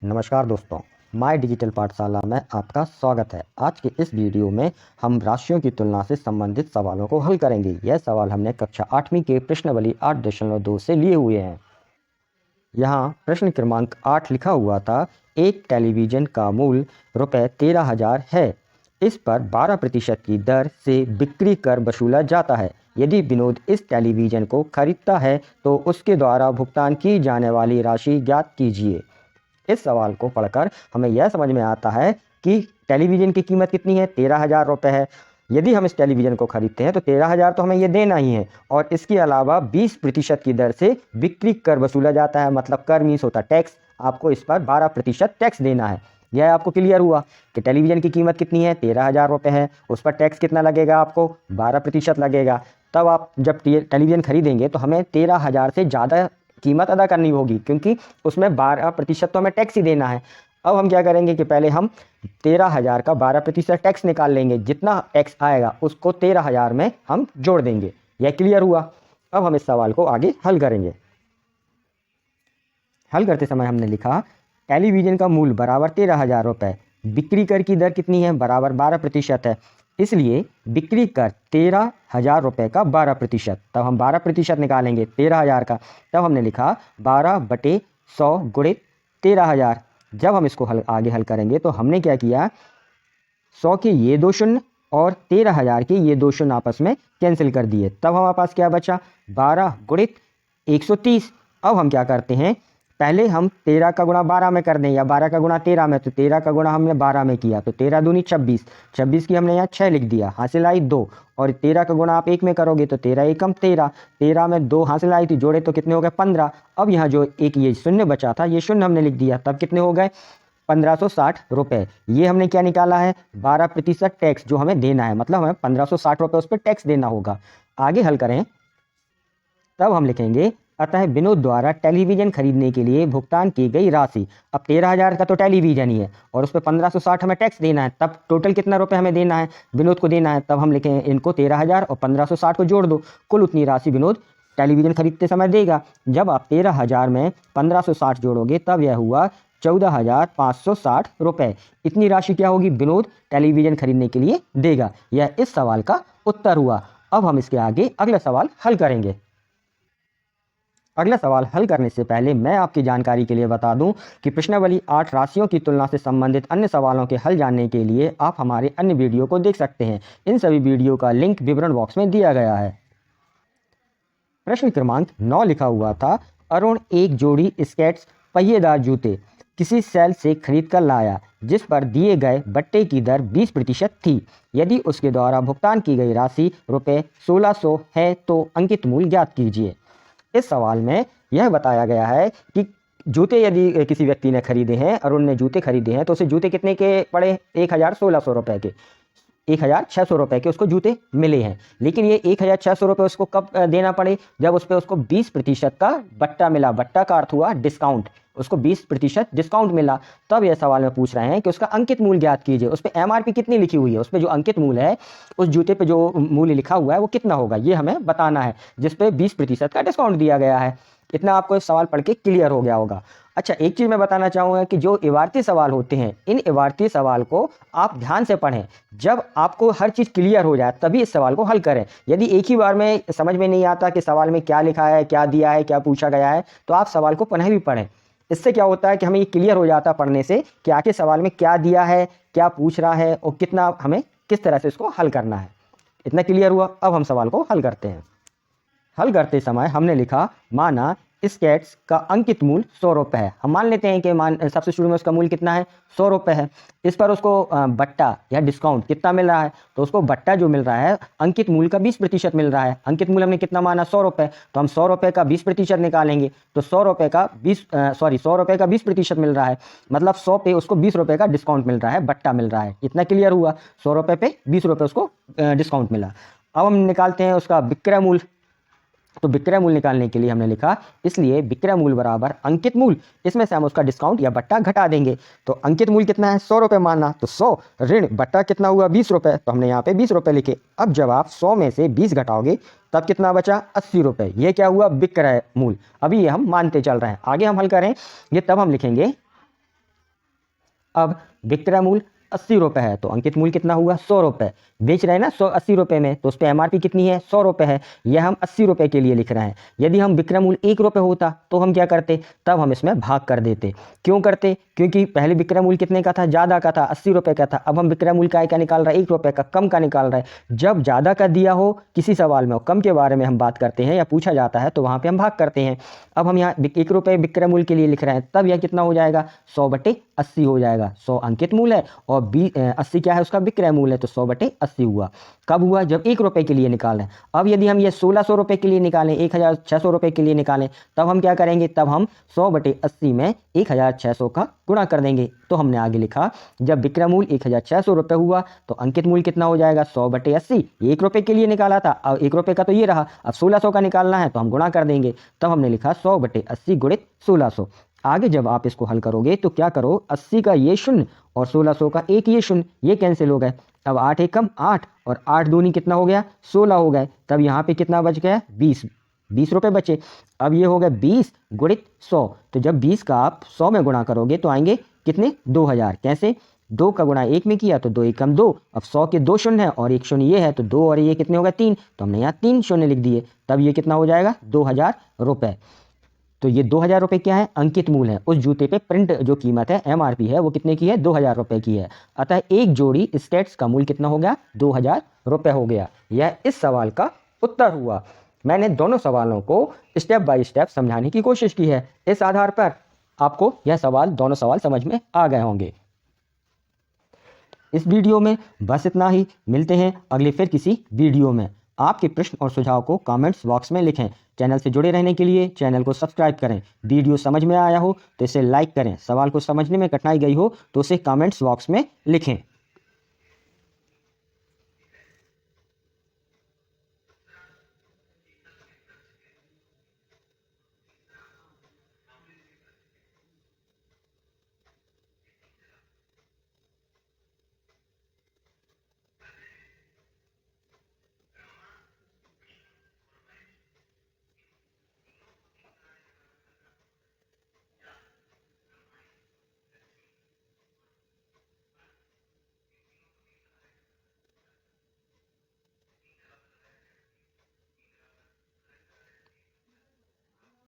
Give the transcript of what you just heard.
नमस्कार दोस्तों, my digital पाठशाला में आपका स्वागत है। आज के इस वीडियो में हम राशियों की तुलना से संबंधित सवालों को हल करेंगे। यह सवाल हमने कक्षा 8वीं के प्रश्नावली 8.2 से लिए हुए हैं। यहाँ प्रश्न क्रमांक 8 लिखा हुआ था, एक टेलीविज़न का मूल्य रुपये 13,000 है। इस पर 12% की दर से बिक्री कर वसूला जाता है। यदि विनोद इस टेलीविज़न को खरीदता है तो उसके द्वारा भुगतान की जाने वाली राशि ज्ञात कीजिए। इस सवाल को पढ़कर हमें यह समझ में आता है कि टेलीविज़न की कीमत कितनी है, 13,000 रुपये है। यदि हम इस टेलीविज़न को खरीदते हैं तो 13,000 तो हमें ये देना ही है, और इसके अलावा 20% की दर से बिक्री कर वसूला जाता है। मतलब कर मीन्स होता है टैक्स। आपको इस पर 12% टैक्स देना है। यह आपको क्लियर हुआ कि टेलीविज़न की कीमत कितनी है, 13,000 रुपये है। उस पर टैक्स कितना लगेगा, आपको 12% लगेगा। तब आप जब टेलीविज़न खरीदेंगे तो हमें 13,000 से ज़्यादा कीमत अदा करनी होगी, क्योंकि उसमें 12% तो हमें टैक्स ही देना है। अब हम क्या करेंगे कि पहले हम 13,000 का 12% टैक्स निकाल लेंगे। जितना टैक्स आएगा उसको 13,000 में हम जोड़ देंगे। यह क्लियर हुआ। अब हम इस सवाल को आगे हल करेंगे। हल करते समय हमने लिखा, टेलीविज़न का मूल्य बराबर 13,000 रुपये, बिक्री कर की दर कितनी है, बराबर 12% है। इसलिए बिक्री कर 13,000 रुपये का 12%। तब हम 12% निकालेंगे 13,000 का। तब हमने लिखा 12/100 गुणित 13,000। जब हम इसको आगे हल करेंगे तो हमने क्या किया, 100 के ये दो शून्य और 13,000 के ये दो शून्य आपस में कैंसिल कर दिए। तब हमारे पास क्या बचा, 12 गुणित 130। अब हम क्या करते हैं, पहले हम 13 का गुणा 12 में कर दें, या 12 का गुणा 13 में। तो 13 का गुणा हमने 12 में किया तो 13 दूनी 26, 26 की हमने यहाँ 6 लिख दिया, हासिल आई 2। और 13 का गुणा आप 1 में करोगे तो 13 एकम 13, 13 में 2 हासिल आई थी, जोड़े तो कितने हो गए, 15। अब यहाँ जो एक ये शून्य बचा था, ये शून्य हमने लिख दिया। तब कितने हो गए, 1560 रुपये। ये हमने क्या निकाला है, 12% टैक्स जो हमें देना है। मतलब हमें 1560 रुपये उस पर टैक्स देना होगा। आगे हल करें तब हम लिखेंगे, अतः विनोद द्वारा टेलीविज़न खरीदने के लिए भुगतान की गई राशि। अब 13,000 का तो टेलीविज़न ही है और उस पर 1560 हमें टैक्स देना है। तब टोटल कितना रुपए हमें देना है, विनोद को देना है। तब हम लिखें इनको 13,000 और 1560 को जोड़ दो, कुल उतनी राशि विनोद टेलीविज़न खरीदते समय देगा। जब आप 13,000 में 1560 जोड़ोगे तब यह हुआ 14,560 रुपये। इतनी राशि क्या होगी, विनोद टेलीविज़न खरीदने के लिए देगा। यह इस सवाल का उत्तर हुआ। अब हम इसके आगे अगला सवाल हल करेंगे। अगला सवाल हल करने से पहले मैं आपकी जानकारी के लिए बता दूं कि प्रश्नावली 8 राशियों की तुलना से संबंधित अन्य सवालों के हल जानने के लिए आप हमारे अन्य वीडियो को देख सकते हैं। इन सभी वीडियो का लिंक विवरण बॉक्स में दिया गया है। प्रश्न क्रमांक 9 लिखा हुआ था, अरुण एक जोड़ी स्केट्स पहिएदार जूते किसी सेल से खरीद कर लाया, जिस पर दिए गए बट्टे की दर 20% थी। यदि उसके द्वारा भुगतान की गई राशि रुपये 1600 है तो अंकित मूल्य ज्ञात कीजिए। इस सवाल में यह बताया गया है कि जूते यदि किसी व्यक्ति ने खरीदे हैं, अरुण ने जूते खरीदे हैं, तो उसे जूते कितने के पड़े, 1,1600 रुपये के, 1,600 रुपये के उसको जूते मिले हैं। लेकिन ये 1,600 रुपये उसको कब देना पड़े, जब उस पर उसको 20% का बट्टा मिला। बट्टा का अर्थ हुआ डिस्काउंट, उसको 20% डिस्काउंट मिला। तब यह सवाल में पूछ रहे हैं कि उसका अंकित मूल्य ज्ञात कीजिए। उस पर MRP कितनी लिखी हुई है, उस पर जो अंकित मूल्य है, उस जूते पे जो मूल्य लिखा हुआ है वो कितना होगा, ये हमें बताना है, जिस पे 20% का डिस्काउंट दिया गया है। इतना आपको इस सवाल पढ़ के क्लियर हो गया होगा। अच्छा, एक चीज़ मैं बताना चाहूँगा कि जो इबारती सवाल होते हैं, इन इबारती सवाल को आप ध्यान से पढ़ें। जब आपको हर चीज़ क्लियर हो जाए तभी इस सवाल को हल करें। यदि एक ही बार में समझ में नहीं आता कि सवाल में क्या लिखा है, क्या दिया है, क्या पूछा गया है, तो आप सवाल को पुनः भी पढ़ें। इससे क्या होता है कि हमें ये क्लियर हो जाता पढ़ने से कि आखिर सवाल में क्या दिया है, क्या पूछ रहा है और कितना हमें किस तरह से इसको हल करना है। इतना क्लियर हुआ। अब हम सवाल को हल करते हैं। हल करते समय हमने लिखा, माना स्केट्स का अंकित मूल्य 100 रुपये है। हम मान लेते हैं कि सबसे शुरू में उसका मूल्य कितना है, 100 रुपये है। इस पर उसको बट्टा या डिस्काउंट कितना मिल रहा है, तो उसको बट्टा जो मिल रहा है अंकित मूल्य का 20% मिल रहा है। अंकित मूल्य हमने कितना माना, 100 रुपये, तो हम 100 रुपये का 20% निकालेंगे तो 100 रुपये का 20% मिल रहा है। मतलब 100 पे उसको 20 रुपये का डिस्काउंट मिल रहा है, बट्टा मिल रहा है। इतना क्लियर हुआ। 100 रुपये पे 20 रुपये उसको डिस्काउंट मिला। अब हम निकालते हैं उसका विक्रय मूल्य। तो विक्रय मूल्य निकालने के लिए हमने लिखा, इसलिए विक्रय मूल्य बराबर अंकित मूल्य, इसमें से हम उसका डिस्काउंट या बट्टा घटा देंगे। तो अंकित मूल्य कितना है, 100 रुपये माना, तो 100 ऋण बट्टा कितना हुआ, 20 रुपये, तो हमने यहाँ पे 20 रुपये लिखे। अब जब आप 100 में से 20 घटाओगे तब कितना बचा, 80 रुपये। ये क्या हुआ, विक्रय मूल्य। अभी ये हम मानते चल रहे हैं, आगे हम हल करें ये तब हम लिखेंगे अब विक्रय मूल्य 80 रुपये है तो अंकित मूल्य कितना हुआ 100 रुपये। बेच रहे हैं ना 180 रुपये में, तो उस पर MRP कितनी है 100 रुपये है, यह हम 80 रुपये के लिए लिख रहे हैं। यदि हम विक्रय मूल्य 1 रुपये होता तो हम क्या करते, तब हम इसमें भाग कर देते। क्यों करते, क्योंकि पहले विक्रय मूल्य कितने का था, ज़्यादा का था 80 रुपये का था। अब हम विक्रय मूल्य का निकाल रहे हैं 1 रुपये का, कम का निकाल रहे हैं। जब ज़्यादा का दिया हो किसी सवाल में और कम के बारे में हम बात करते हैं या पूछा जाता है तो वहाँ पर हम भाग करते हैं। अब हम यहाँ 1 रुपये विक्रय मूल्य के लिए लिख रहे हैं, तब यह कितना हो जाएगा 100/80 हो जाएगा। 100 अंकित मूल्य है और 80 क्या है उसका विक्रय मूल्य है, तो 100/80 हुआ। कब हुआ, जब 1 रुपये के लिए निकालें। अब यदि हम ये 1600 रुपये के लिए निकालें, 1600 रुपये के लिए निकालें, तब हम क्या करेंगे, तब हम 100/80 में 1600 का गुणा कर देंगे। तो हमने आगे लिखा जब विक्रय मूल्य 1600 रुपये हुआ तो अंकित मूल्य कितना हो जाएगा 100/80। 1 रुपये के लिए निकाला था, अब 1 रुपये का तो ये रहा, अब 1600 का निकालना है तो हम गुणा कर देंगे। तब हमने लिखा 100/80 गुणित 1600। आगे जब आप इसको हल करोगे तो क्या करो, 80 का ये शून्य और 1600 का एक ये शून्य, ये कैंसिल हो गए। अब 8 एकम 8 और 8 दूनी कितना हो गया 16 हो गए। तब यहाँ पे कितना बच गया 20 रुपये बचे। अब ये हो गया 20 गुणित 100। तो जब 20 का आप 100 में गुणा करोगे तो आएंगे कितने 2000। कैसे, 2 का गुणा 1 में किया तो 2 एकम 2। अब 100 के 2 शून्य है और 1 शून्य ये है, तो 2 और ये कितने हो गए 3, तो हमने यहाँ 3 शून्य लिख दिए। तब ये कितना हो जाएगा 2000 रुपये। तो ये 2000 रुपये क्या है, अंकित मूल्य है। उस जूते पे प्रिंट जो कीमत है MRP है वो कितने की है 2000 रुपये की है। अतः एक जोड़ी स्टेट्स का मूल्य कितना हो गया 2000 रुपये हो गया। यह इस सवाल का उत्तर हुआ। मैंने दोनों सवालों को स्टेप बाय स्टेप समझाने की कोशिश की है। इस आधार पर आपको यह दोनों सवाल समझ में आ गए होंगे। इस वीडियो में बस इतना ही। मिलते हैं अगले फिर किसी वीडियो में। आपके प्रश्न और सुझाव को कमेंट्स बॉक्स में लिखें। चैनल से जुड़े रहने के लिए चैनल को सब्सक्राइब करें। वीडियो समझ में आया हो तो इसे लाइक करें। सवाल को समझने में कठिनाई गई हो तो उसे कमेंट्स बॉक्स में लिखें।